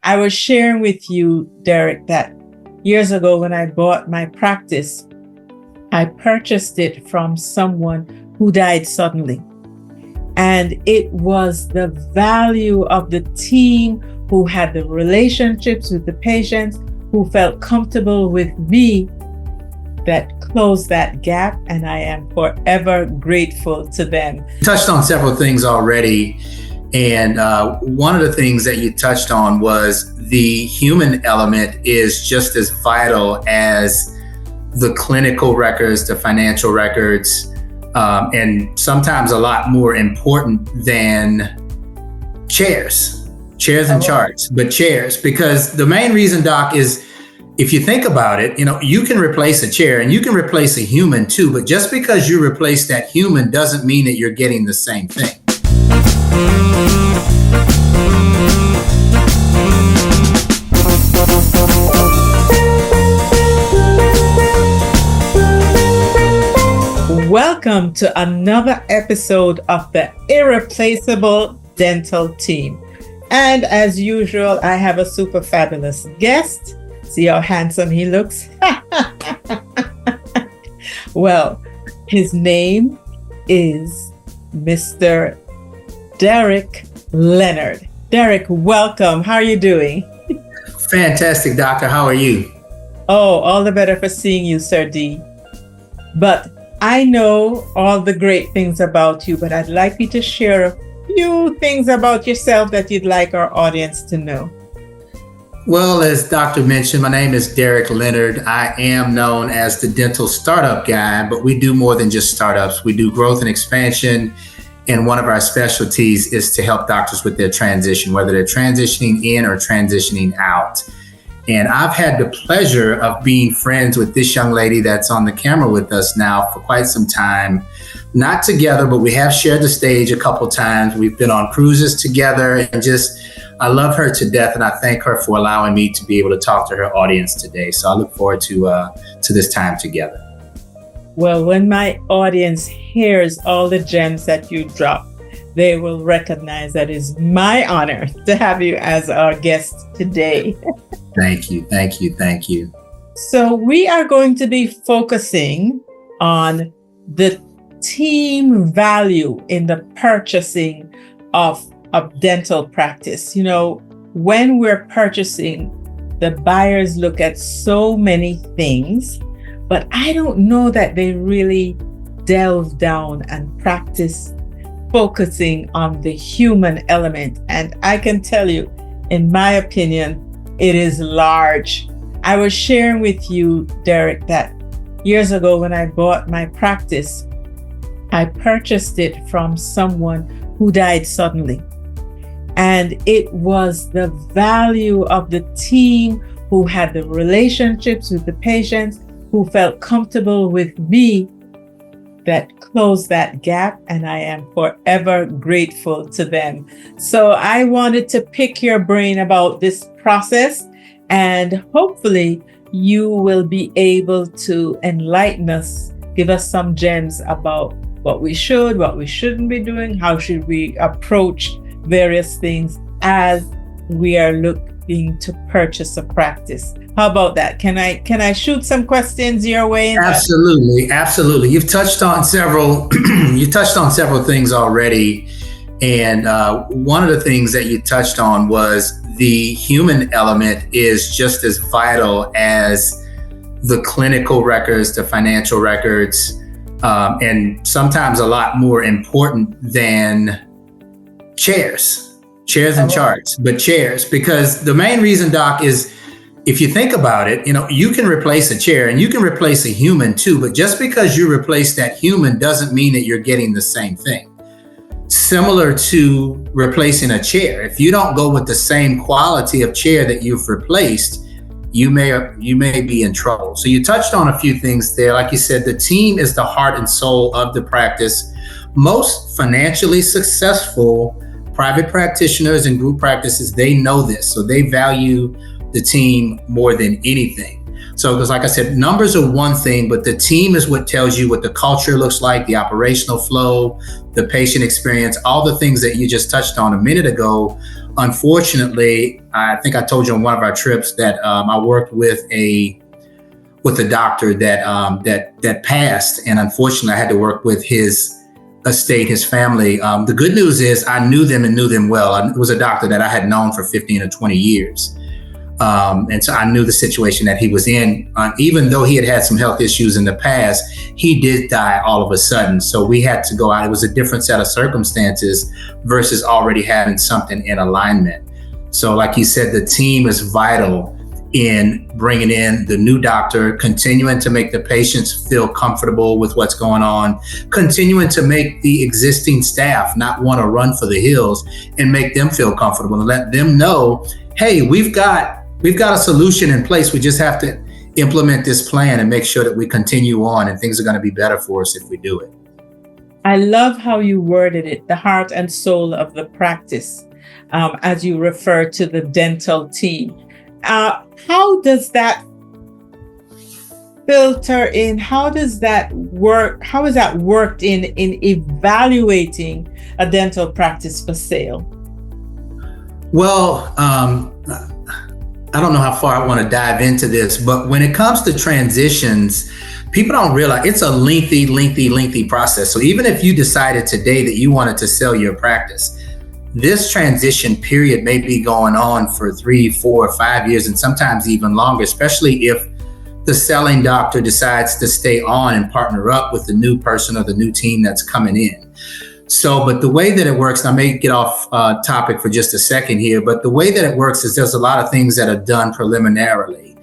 I was sharing with you, Derek, that years ago when I bought my practice, I purchased it from someone who died suddenly. And it was the value of the team who had the relationships with the patients, who felt comfortable with me, that closed that gap. And I am forever grateful to them. You touched on several things already. And one of the things that you touched on was the human element is just as vital as the clinical records, the financial records, and sometimes a lot more important than chairs and charts, but chairs. Because the main reason, Doc, is if you think about it, you can replace a chair and you can replace a human too, but just because you replace that human doesn't mean that you're getting the same thing. Welcome to another episode of the Irreplaceable Dental Team. And as usual, I have a super fabulous guest. See how handsome he looks? Well, his name is Mr. Derek Leonard. Derek, welcome. How are you doing? Fantastic, Doctor. How are you? Oh, all the better for seeing you, Sir D. But I know all the great things about you, but I'd like you to share a few things about yourself that you'd like our audience to know. Well, as Doctor mentioned, my name is Derek Leonard. I am known as the dental startup guy, but we do more than just startups. We do growth and expansion. And one of our specialties is to help doctors with their transition, whether they're transitioning in or transitioning out. And I've had the pleasure of being friends with this young lady that's on the camera with us now for quite some time. Not together, but we have shared the stage a couple times. We've been on cruises together, and I love her to death. And I thank her for allowing me to be able to talk to her audience today. So I look forward to this time together. Well, when my audience hears all the gems that you drop, they will recognize that it's my honor to have you as our guest today. Thank you, thank you, thank you. So we are going to be focusing on the team value in the purchasing of a dental practice. When we're purchasing, the buyers look at so many things, but I don't know that they really delve down and practice focusing on the human element. And I can tell you, in my opinion, it is large. I was sharing with you, Derek, that years ago when I bought my practice, I purchased it from someone who died suddenly. And it was the value of the team who had the relationships with the patients, who felt comfortable with me, that closed that gap. And I am forever grateful to them. So I wanted to pick your brain about this process, and hopefully you will be able to enlighten us, give us some gems about what we shouldn't be doing, how should we approach various things as we are looking to purchase a practice. How about that? Can I shoot some questions your way? Absolutely. You've touched on several things already. And one of the things that you touched on was the human element is just as vital as the clinical records, the financial records, and sometimes a lot more important than chairs and charts, but chairs. Because the main reason, Doc, is if you think about it, you can replace a chair and you can replace a human too, but just because you replace that human doesn't mean that you're getting the same thing. Similar to replacing a chair. If you don't go with the same quality of chair that you've replaced, you may be in trouble. So you touched on a few things there. Like you said, the team is the heart and soul of the practice. Most financially successful private practitioners and group practices, they know this. So they value the team more than anything. So because like I said, numbers are one thing, but the team is what tells you what the culture looks like, the operational flow, the patient experience, all the things that you just touched on a minute ago Unfortunately, I think I told you on one of our trips that I worked with a doctor that passed, and unfortunately, I had to work with his estate, his family. The good news is I knew them well. It was a doctor that I had known for 15 or 20 years. And so I knew the situation that he was in. Even though he had some health issues in the past, he did die all of a sudden. So we had to go out. It was a different set of circumstances versus already having something in alignment. So like you said, the team is vital in bringing in the new doctor, continuing to make the patients feel comfortable with what's going on, continuing to make the existing staff not want to run for the hills and make them feel comfortable and let them know, hey, we've got a solution in place. We just have to implement this plan and make sure that we continue on, and things are going to be better for us if we do it. I love how you worded it, the heart and soul of the practice, as you refer to the dental team. How does that filter in? How does that work? How is that worked in evaluating a dental practice for sale? Well, I don't know how far I want to dive into this, but when it comes to transitions, people don't realize it's a lengthy process. So even if you decided today that you wanted to sell your practice, this transition period may be going on for 3, 4, 5 years, and sometimes even longer, especially if the selling doctor decides to stay on and partner up with the new person or the new team that's coming in. So, but the way that it works, and I may get off topic for just a second here, but the way that it works is there's a lot of things that are done preliminarily.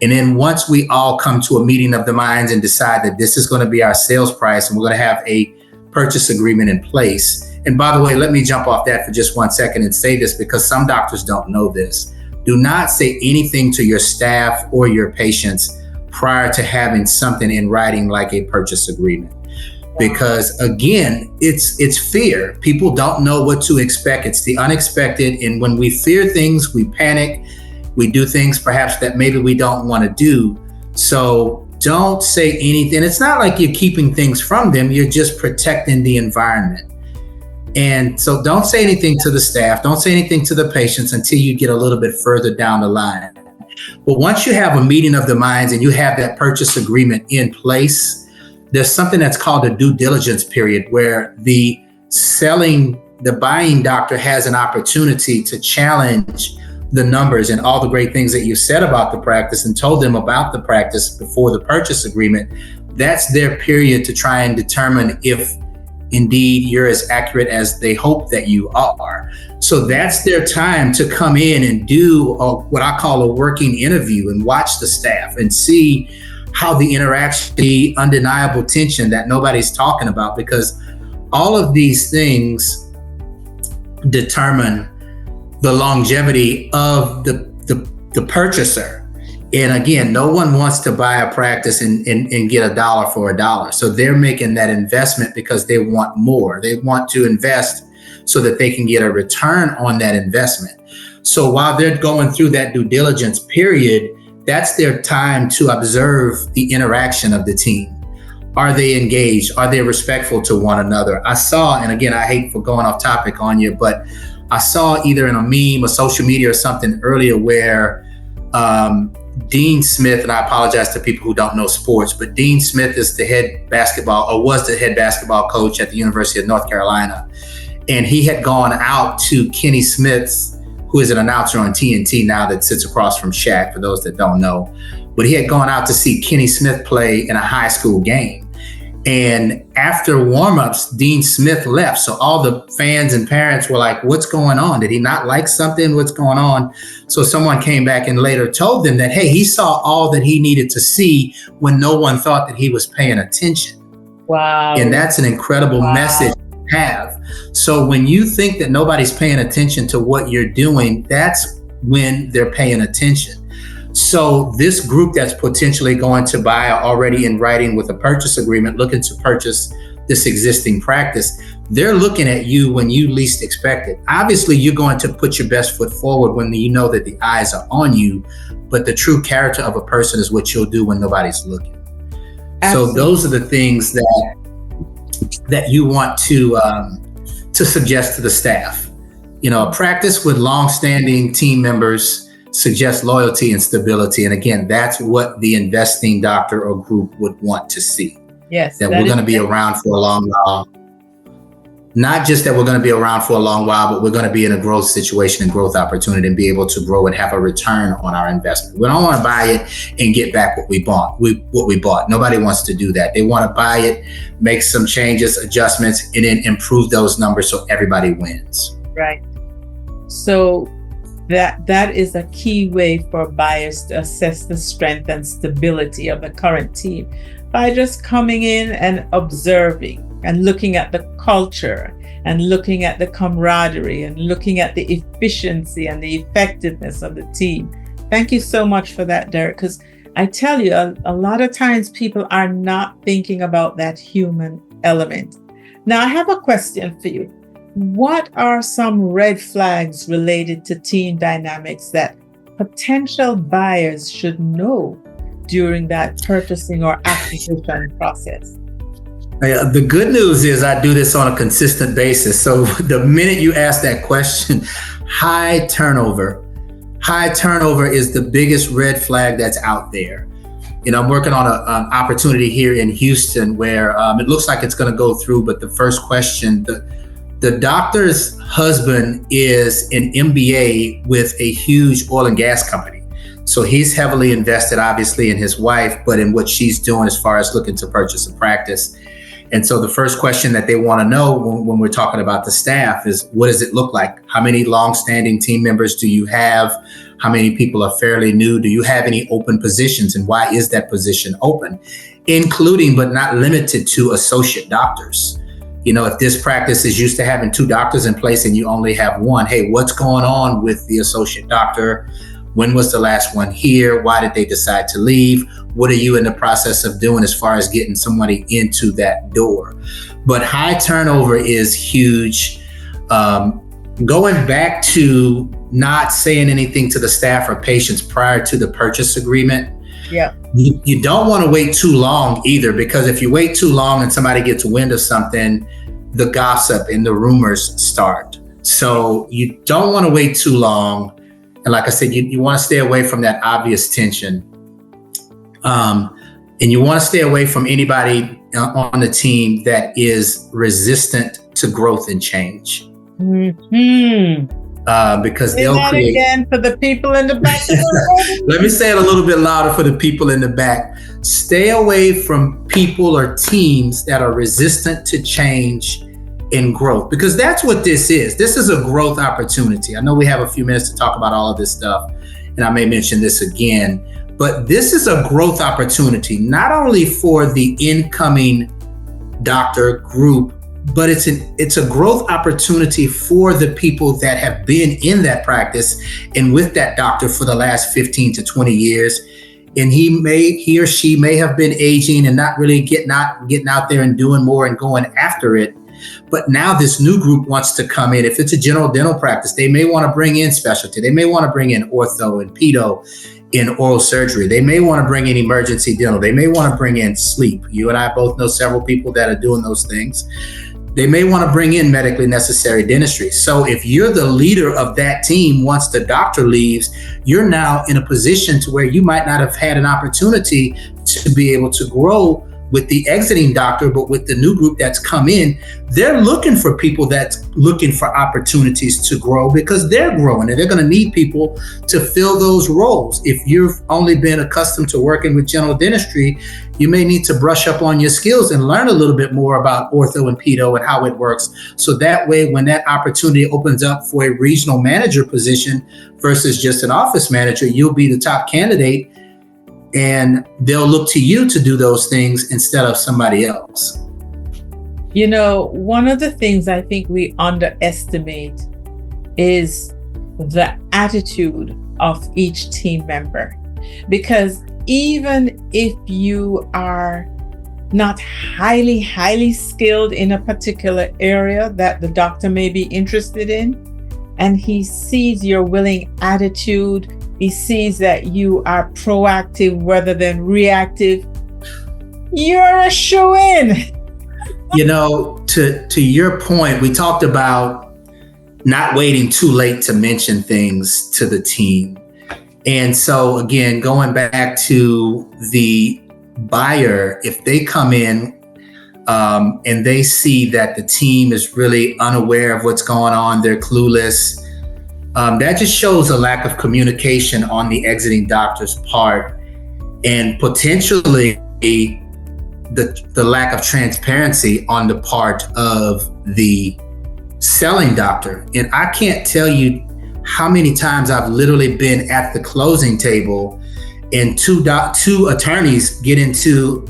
And then once we all come to a meeting of the minds and decide that this is going to be our sales price and we're going to have a purchase agreement in place. And by the way, let me jump off that for just 1 second and say this because some doctors don't know this. Do not say anything to your staff or your patients prior to having something in writing like a purchase agreement. Because again, it's fear. People don't know what to expect. It's the unexpected. And when we fear things, we panic. We do things perhaps that maybe we don't want to do. So don't say anything. It's not like you're keeping things from them. You're just protecting the environment. And so don't say anything to the staff. Don't say anything to the patients until you get a little bit further down the line. But once you have a meeting of the minds and you have that purchase agreement in place, there's something that's called a due diligence period where the buying doctor has an opportunity to challenge the numbers and all the great things that you said about the practice and told them about the practice before the purchase agreement. That's their period to try and determine if indeed you're as accurate as they hope that you are. So that's their time to come in and do what I call a working interview and watch the staff and see how the interaction, the undeniable tension that nobody's talking about, because all of these things determine the longevity of the purchaser. And again, no one wants to buy a practice and get $1 for $1. So they're making that investment because they want more. They want to invest so that they can get a return on that investment. So while they're going through that due diligence period, that's their time to observe the interaction of the team. Are they engaged? Are they respectful to one another? I saw, and again, I hate for going off topic on you, but I saw either in a meme or social media or something earlier where Dean Smith, and I apologize to people who don't know sports, but Dean Smith is the head basketball, or was the head basketball coach at the University of North Carolina. And he had gone out to Kenny Smith's, who is an announcer on TNT now that sits across from Shaq, for those that don't know. But he had gone out to see Kenny Smith play in a high school game. And after warmups, Dean Smith left. So all the fans and parents were like, what's going on? Did he not like something? What's going on? So someone came back and later told them that, hey, he saw all that he needed to see when no one thought that he was paying attention. Wow. And that's an incredible message to have. So when you think that nobody's paying attention to what you're doing, that's when they're paying attention. So this group that's potentially going to buy already in writing with a purchase agreement, looking to purchase this existing practice, they're looking at you when you least expect it. Obviously, you're going to put your best foot forward when you know that the eyes are on you, but the true character of a person is what you'll do when nobody's looking. Absolutely. So those are the things that you want to suggest to the staff. A practice with long-standing team members suggests loyalty and stability. And again, that's what the investing doctor or group would want to see. Yes. That we're going to be around for a long while. Not just that we're going to be around for a long while, but we're going to be in a growth situation and growth opportunity and be able to grow and have a return on our investment. We don't want to buy it and get back what we bought. Nobody wants to do that. They want to buy it, make some changes, adjustments, and then improve those numbers so everybody wins. Right. So that is a key way for buyers to assess the strength and stability of the current team by just coming in and observing and looking at the culture and looking at the camaraderie and looking at the efficiency and the effectiveness of the team. Thank you so much for that, Derek, because I tell you, a lot of times people are not thinking about that human element. Now, I have a question for you. What are some red flags related to team dynamics that potential buyers should know during that purchasing or acquisition process? The good news is I do this on a consistent basis. So the minute you ask that question, high turnover is the biggest red flag that's out there. I'm working on an opportunity here in Houston where it looks like it's going to go through, but the first question, the doctor's husband is an MBA with a huge oil and gas company. So he's heavily invested, obviously, in his wife, but in what she's doing as far as looking to purchase a practice. And so the first question that they want to know when we're talking about the staff is, what does it look like? How many longstanding team members do you have? How many people are fairly new? Do you have any open positions? And why is that position open? Including, but not limited to, associate doctors. If this practice is used to having 2 doctors in place and you only have 1, hey, what's going on with the associate doctor? When was the last one here? Why did they decide to leave? What are you in the process of doing as far as getting somebody into that door? But high turnover is huge. Going back to not saying anything to the staff or patients prior to the purchase agreement. Yeah. You don't want to wait too long either, because if you wait too long and somebody gets wind of something, the gossip and the rumors start. So you don't want to wait too long. And like I said, you want to stay away from that obvious tension. And you want to stay away from anybody on the team that is resistant to growth and change. Mm-hmm. Because they'll create. Again for the people in the back. Let me say it a little bit louder for the people in the back. Stay away from people or teams that are resistant to change and growth, because that's what this is. This is a growth opportunity. I know we have a few minutes to talk about all of this stuff, and I may mention this again, but this is a growth opportunity, not only for the incoming doctor group, but it's a growth opportunity for the people that have been in that practice and with that doctor for the last 15 to 20 years. And he or she may have been aging and not really getting out there and doing more and going after it. But now this new group wants to come in. If it's a general dental practice, they may want to bring in specialty. They may want to bring in ortho and pedo in oral surgery. They may want to bring in emergency dental. They may want to bring in sleep. You and I both know several people that are doing those things. They may want to bring in medically necessary dentistry. So if you're the leader of that team, once the doctor leaves, you're now in a position to where you might not have had an opportunity to be able to grow with the exiting doctor, but with the new group that's come in, they're looking for people that's looking for opportunities to grow, because they're growing and they're going to need people to fill those roles. If you've only been accustomed to working with general dentistry, you may need to brush up on your skills and learn a little bit more about ortho and pedo and how it works. So that way, when that opportunity opens up for a regional manager position versus just an office manager, you'll be the top candidate. And they'll look to you to do those things instead of somebody else. One of the things I think we underestimate is the attitude of each team member. Because even if you are not highly skilled in a particular area that the doctor may be interested in, and he sees your willing attitude, he sees that you are proactive rather than reactive, you're a shoo-in. To your point, we talked about not waiting too late to mention things to the team. And so again, going back to the buyer, if they come in and they see that the team is really unaware of what's going on, they're clueless, that just shows a lack of communication on the exiting doctor's part, and potentially the lack of transparency on the part of the selling doctor. And I can't tell you how many times I've literally been at the closing table and two attorneys get into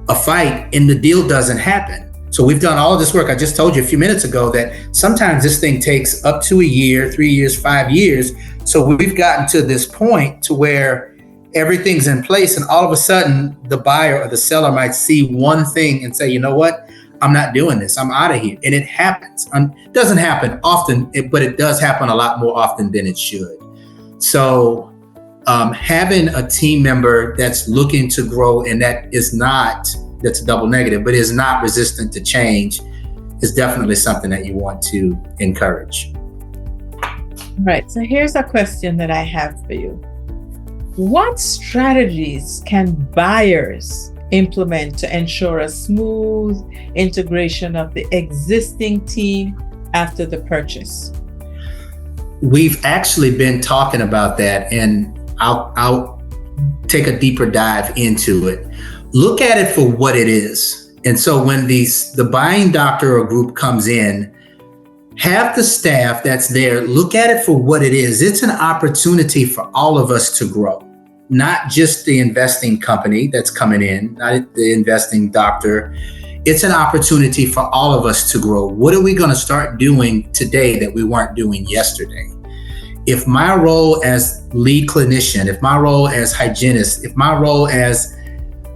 a fight and the deal doesn't happen. So we've done all of this work. I just told you a few minutes ago that sometimes this thing takes up to a year, 3 years, 5 years. So we've gotten to this point to where everything's in place, and all of a sudden the buyer or the seller might see one thing and say, you know what, I'm not doing this, I'm out of here. And it happens. It doesn't happen often, but it does happen a lot more often than it should. So having a team member that's looking to grow and that's a double negative, but is not resistant to change is definitely something that you want to encourage. Right. So here's a question that I have for you. What strategies can buyers implement to ensure a smooth integration of the existing team after the purchase? We've actually been talking about that, and I'll take a deeper dive into it. Look at it for what it is. And so when the buying doctor or group comes in, have the staff that's there look at it for what it is. It's an opportunity for all of us to grow, not just the investing company that's coming in, not the investing doctor. It's an opportunity for all of us to grow. What are we going to start doing today that we weren't doing yesterday? If my role as lead clinician, if my role as hygienist, if my role as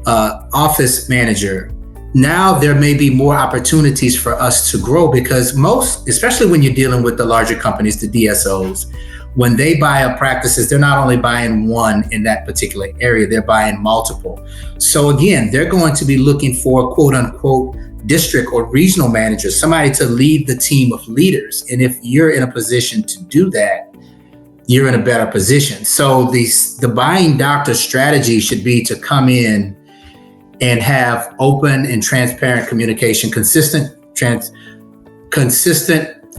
office manager, now there may be more opportunities for us to grow, because most, especially when you're dealing with the larger companies, the DSOs, when they buy up practices, they're not only buying one in that particular area, they're buying multiple. So again, they're going to be looking for quote unquote district or regional managers, somebody to lead the team of leaders. And if you're in a position to do that, you're in a better position. So the buying doctor strategy should be to come in and have open and transparent communication, consistent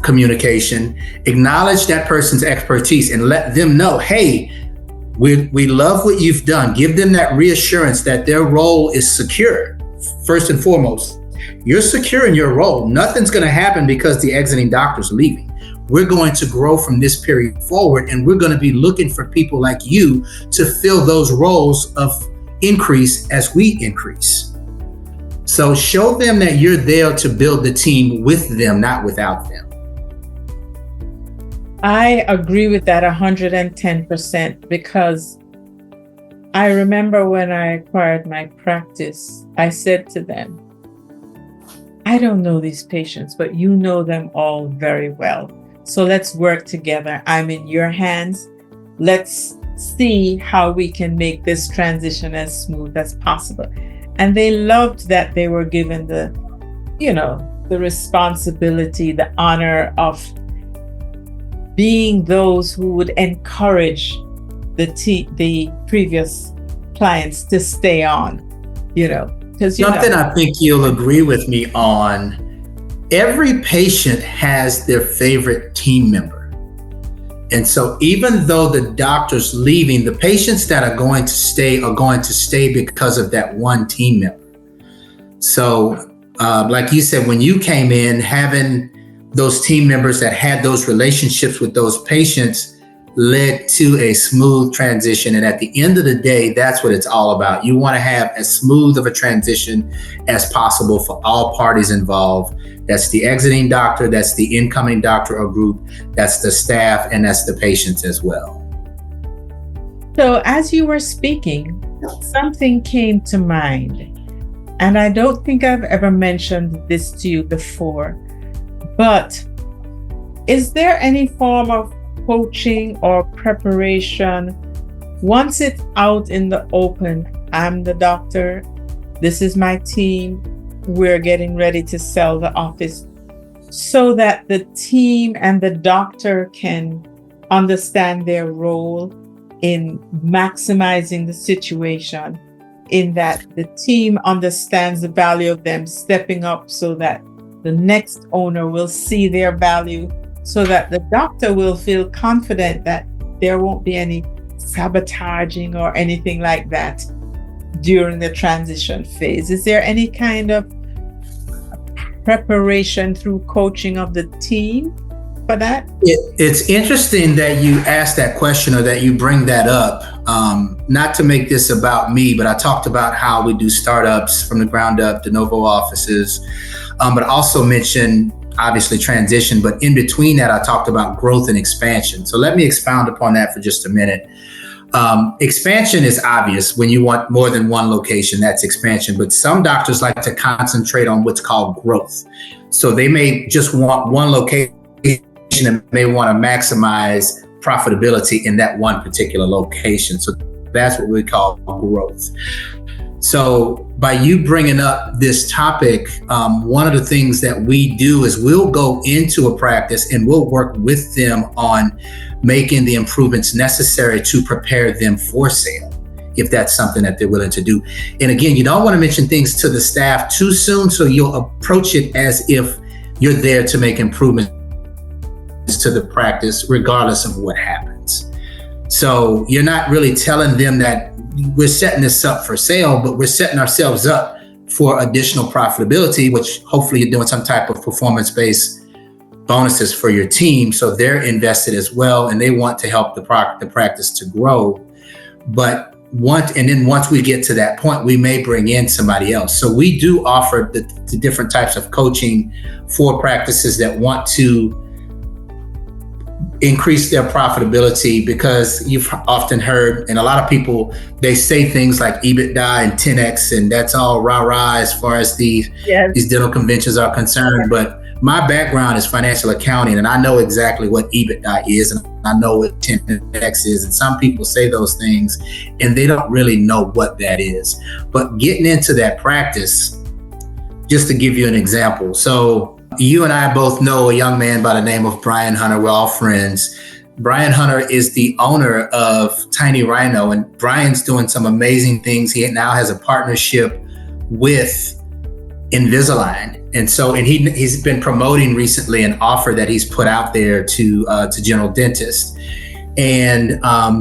communication, acknowledge that person's expertise and let them know, hey, we love what you've done. Give them that reassurance that their role is secure. First and foremost, you're secure in your role. Nothing's going to happen because the exiting doctor's leaving. We're going to grow from this period forward, and we're going to be looking for people like you to fill those roles of increase as we increase. So show them that you're there to build the team with them, not without them. I agree with that 110%, because I remember when I acquired my practice, I said to them, I don't know these patients, but you know them all very well. So let's work together. I'm in your hands. Let's see how we can make this transition as smooth as possible. And they loved that they were given the responsibility, the honor being those who would encourage the previous clients to stay on, because something I think you'll agree with me on. Every patient has their favorite team member. And so even though the doctor's leaving, the patients that are going to stay because of that one team member. So like you said, when you came in, having those team members that had those relationships with those patients led to a smooth transition. And at the end of the day, that's what it's all about. You want to have as smooth of a transition as possible for all parties involved. That's the exiting doctor, that's the incoming doctor or group, that's the staff, and that's the patients as well. So as you were speaking, something came to mind. And I don't think I've ever mentioned this to you before, but is there any form of coaching or preparation once it's out in the open? I'm the doctor, this is my team, we're getting ready to sell the office. so that the team and the doctor can understand their role in maximizing the situation, in that the team understands the value of them stepping up so that the next owner will see their value, so that the doctor will feel confident that there won't be any sabotaging or anything like that during the transition phase. Is there any kind of preparation through coaching of the team for that? It's interesting that you asked that question, or that you bring that up. Not to make this about me, but I talked about how we do startups from the ground up, de novo offices, but also mentioned obviously transition. But in between that, I talked about growth and expansion. So let me expound upon that for just a minute. Expansion is obvious. When you want more than one location, that's expansion. But some doctors like to concentrate on what's called growth. So they may just want one location and may want to maximize profitability in that one particular location. So that's what we call growth. So by you bringing up this topic, one of the things that we do is we'll go into a practice and we'll work with them on making the improvements necessary to prepare them for sale, if that's something that they're willing to do. And again, you don't want to mention things to the staff too soon, so you'll approach it as if you're there to make improvements to the practice regardless of what happens. So you're not really telling them that we're setting this up for sale, but we're setting ourselves up for additional profitability, which hopefully you're doing some type of performance-based bonuses for your team, so they're invested as well, and they want to help the practice to grow. But once we get to that point, we may bring in somebody else. So we do offer the different types of coaching for practices that want to increase their profitability, because you've often heard, and a lot of people, they say things like EBITDA and 10x, and that's all rah-rah as far as these dental conventions are concerned. But my background is financial accounting, and I know exactly what EBITDA is, and I know what 10x is. And some people say those things and they don't really know what that is. But getting into that practice, just to give you an example. So you and I both know a young man by the name of Brian Hunter. We're all friends. Brian Hunter is the owner of Tiny Rhino, and Brian's doing some amazing things. He now has a partnership with Invisalign. And he's been promoting recently an offer that he's put out there to general dentists. And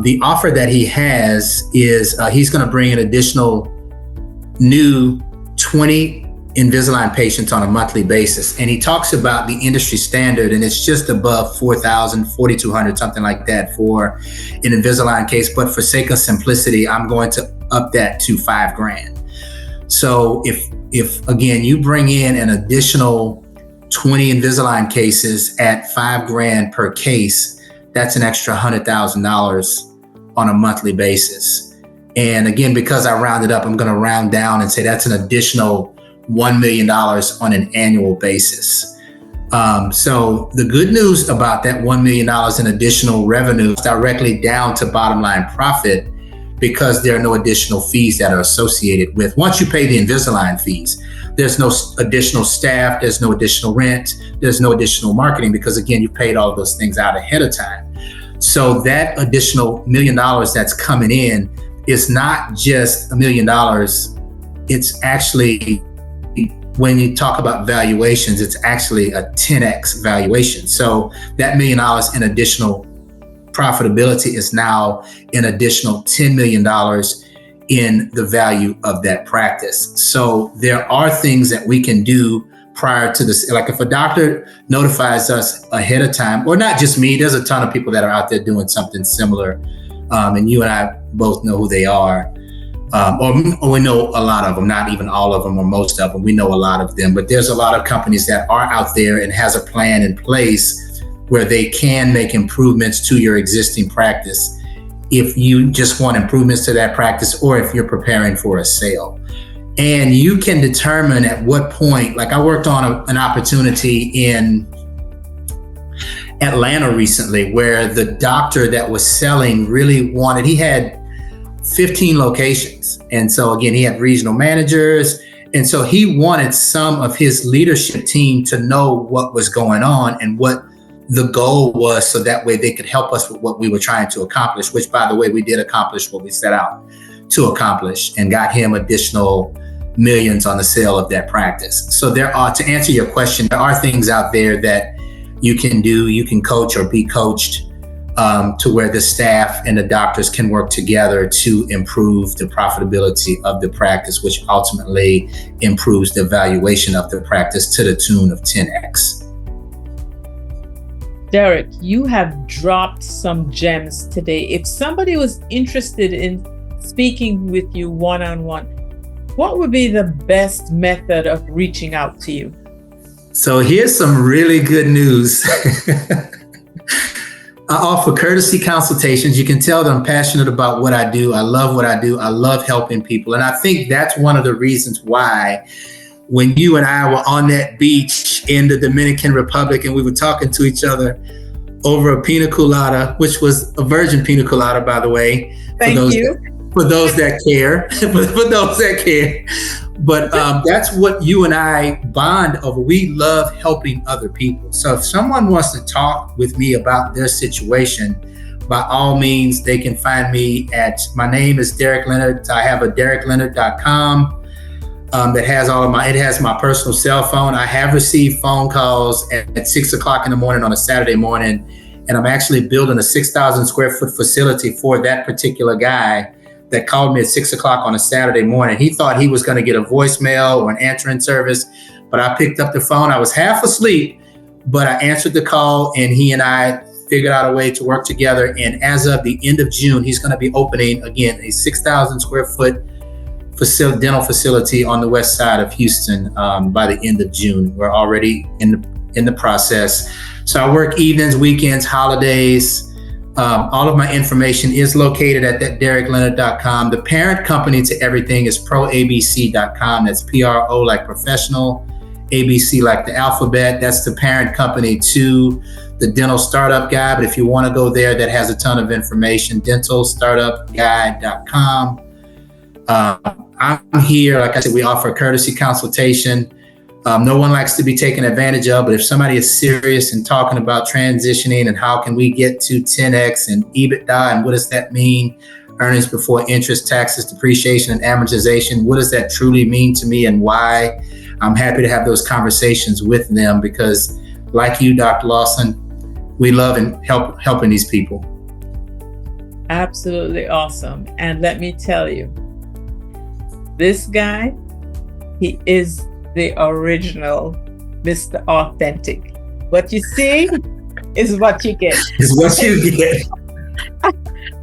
the offer that he has is he's going to bring an additional new 20 Invisalign patients on a monthly basis. And he talks about the industry standard, and it's just above 4,000, 4,200, something like that for an Invisalign case. But for sake of simplicity, I'm going to up that to $5,000. So if again, you bring in an additional 20 Invisalign cases at $5,000 per case, that's an extra $100,000 on a monthly basis. And again, because I rounded up, I'm going to round down and say that's an additional $1 million on an annual basis. So the good news about that $1 million in additional revenue is directly down to bottom line profit, because there are no additional fees that are associated with, once you pay the Invisalign fees, there's no additional staff, there's no additional rent, there's no additional marketing, because again, you paid all of those things out ahead of time. So that additional $1 million that's coming in is not just $1 million. It's actually, when you talk about valuations, it's actually a 10x valuation. So that $1 million in additional profitability is now an additional $10 million in the value of that practice. So there are things that we can do prior to this. Like if a doctor notifies us ahead of time, or not just me, there's a ton of people that are out there doing something similar. And you and I both know who they are. Or we know a lot of them, not even all of them or most of them. We know a lot of them, but there's a lot of companies that are out there and has a plan in place where they can make improvements to your existing practice if you just want improvements to that practice, or if you're preparing for a sale. And you can determine at what point, like I worked on an opportunity in Atlanta recently where the doctor that was selling really wanted, he had 15 locations. And so again, he had regional managers And so he wanted some of his leadership team to know what was going on and what the goal was, so that way they could help us with what we were trying to accomplish, which, by the way, we did accomplish what we set out to accomplish and got him additional millions on the sale of that practice. So there are, to answer your question, there are things out there that you can do. You can coach or be coached to where the staff and the doctors can work together to improve the profitability of the practice, which ultimately improves the valuation of the practice to the tune of 10x. Derek, you have dropped some gems today. If somebody was interested in speaking with you one-on-one, what would be the best method of reaching out to you? So here's some really good news. I offer courtesy consultations. You can tell that I'm passionate about what I do. I love what I do. I love helping people. And I think that's one of the reasons why when you and I were on that beach in the Dominican Republic and we were talking to each other over a pina colada, which was a virgin pina colada, by the way. Thank you. For those that care, for those that care. But that's what you and I bond over. We love helping other people. So if someone wants to talk with me about their situation, by all means, they can find me at, my name is Derek Leonard. I have a derekleonard.com that has it has my personal cell phone. I have received phone calls at 6 o'clock in the morning on a Saturday morning, and I'm actually building a 6,000 square foot facility for that particular guy that called me at 6 o'clock on a Saturday morning. He thought he was going to get a voicemail or an answering service, but I picked up the phone. I was half asleep, but I answered the call, and he and I figured out a way to work together. And as of the end of June, he's going to be opening again a 6,000 square foot dental facility on the west side of Houston by the end of June. We're already in the process. So I work evenings, weekends, holidays. All of my information is located at that derekleonard.com. The parent company to everything is proabc.com. That's PRO like professional, ABC like the alphabet. That's the parent company to the Dental Startup Guide. But if you want to go there, that has a ton of information, dentalstartupguide.com. I'm here, like I said, we offer a courtesy consultation. No one likes to be taken advantage of, but if somebody is serious and talking about transitioning and how can we get to 10x and EBITDA and what does that mean, earnings before interest, taxes, depreciation, and amortization, what does that truly mean to me and why? I'm happy to have those conversations with them because, like you, Dr. Lawson, we love and helping these people. Absolutely awesome. And let me tell you, this guy, he is the original Mr. Authentic. What you see is what you get. Is what you get.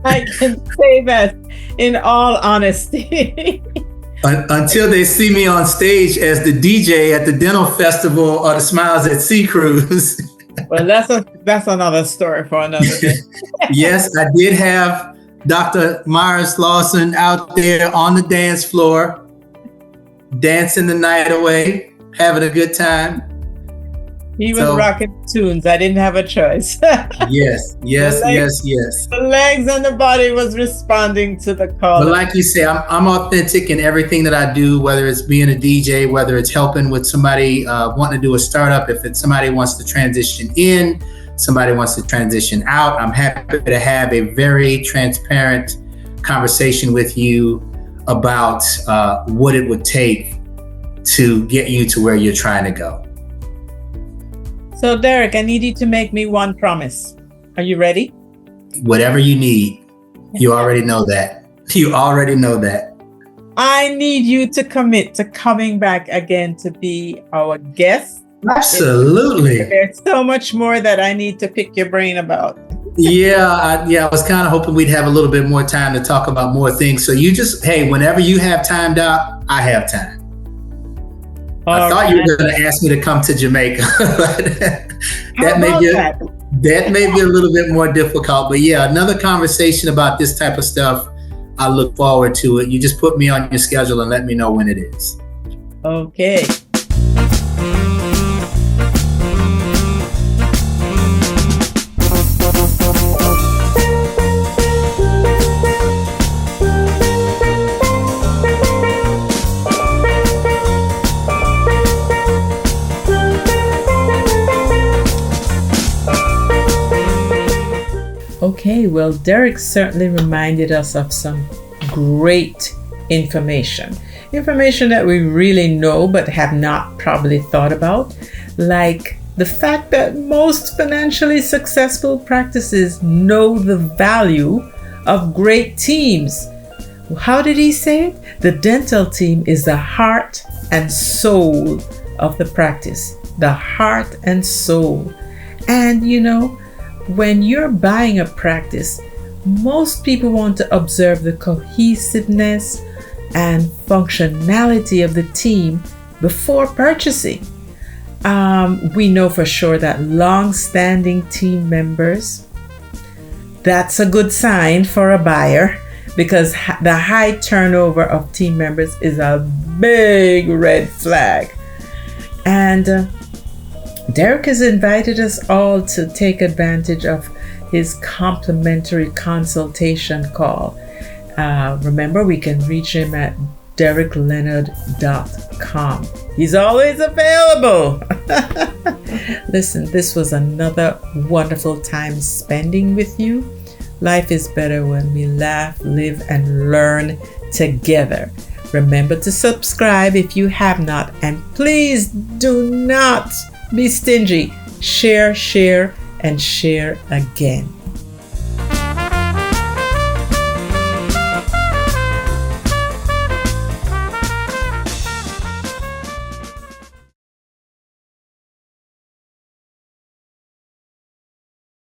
I can say that in all honesty. Until they see me on stage as the DJ at the dental festival or the Smiles at Sea Cruise. Well, that's another story for another day. Yes, I did have Dr. Myers Lawson out there on the dance floor, dancing the night away, having a good time. He was rocking tunes. I didn't have a choice. Yes. The legs and the body was responding to the call. But like you say, I'm authentic in everything that I do, whether it's being a DJ, whether it's helping with somebody wanting to do a startup, if it's somebody wants to transition in, somebody wants to transition out. I'm happy to have a very transparent conversation with you about what it would take to get you to where you're trying to go. So Derek, I need you to make me one promise. Are you ready? Whatever you need. You already know that. I need you to commit to coming back again to be our guest. Absolutely. There's so much more that I need to pick your brain about. I was kind of hoping we'd have a little bit more time to talk about more things. So you just, whenever you have time, Doc, I have time. I thought you were going to ask me to come to Jamaica. that may be a little bit more difficult. But yeah, another conversation about this type of stuff. I look forward to it. You just put me on your schedule and let me know when it is. Okay. Okay, well, Derek certainly reminded us of some great information that we really know but have not probably thought about, like the fact that most financially successful practices know the value of great teams. How did he say it? The dental team is the heart and soul of the practice. The heart and soul. And you know, when you're buying a practice, most people want to observe the cohesiveness and functionality of the team before purchasing. We know for sure that long-standing team members, that's a good sign for a buyer, because the high turnover of team members is a big red flag. And Derek has invited us all to take advantage of his complimentary consultation call. Remember, we can reach him at derekleonard.com. He's always available. Listen, this was another wonderful time spending with you. Life is better when we laugh, live, and learn together. Remember to subscribe if you have not, and please do not be stingy. Share, and share again.